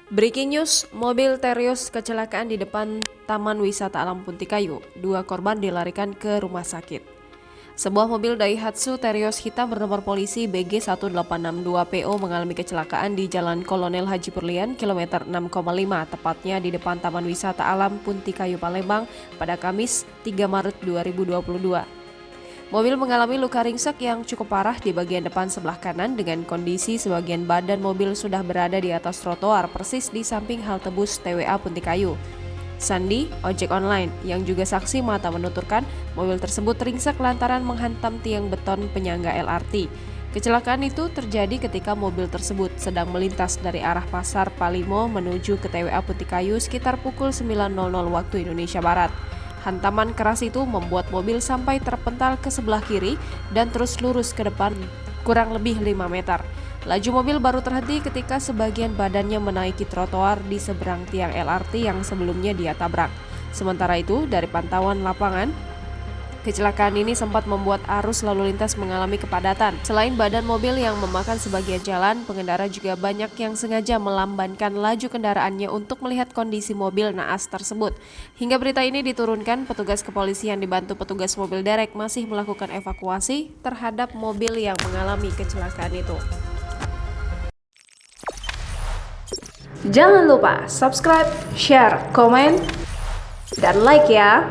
Breaking news, mobil Terios kecelakaan di depan Taman Wisata Alam Puntikayu. 2 korban dilarikan ke rumah sakit. Sebuah mobil Daihatsu Terios hitam bernomor polisi BG1862PO mengalami kecelakaan di Jalan Kolonel Haji Purlian, kilometer 6,5, tepatnya di depan Taman Wisata Alam Puntikayu Palembang pada Kamis 3 Maret 2022. Mobil mengalami luka ringsek yang cukup parah di bagian depan sebelah kanan dengan kondisi sebagian badan mobil sudah berada di atas trotoar persis di samping halte bus TWA Puntikayu. Sandi, ojek online, yang juga saksi mata menuturkan mobil tersebut ringsek lantaran menghantam tiang beton penyangga LRT. Kecelakaan itu terjadi ketika mobil tersebut sedang melintas dari arah Pasar Palimo menuju ke TWA Puntikayu sekitar pukul 9.00 waktu Indonesia Barat. Hantaman keras itu membuat mobil sampai terpental ke sebelah kiri dan terus lurus ke depan kurang lebih 5 meter. Laju mobil baru terhenti ketika sebagian badannya menaiki trotoar di seberang tiang LRT yang sebelumnya dia tabrak. Sementara itu, dari pantauan lapangan, kecelakaan ini sempat membuat arus lalu lintas mengalami kepadatan. Selain badan mobil yang memakan sebagian jalan, pengendara juga banyak yang sengaja melambankan laju kendaraannya untuk melihat kondisi mobil naas tersebut. Hingga berita ini diturunkan, petugas kepolisian dibantu petugas mobil derek masih melakukan evakuasi terhadap mobil yang mengalami kecelakaan itu. Jangan lupa subscribe, share, komen, dan like ya!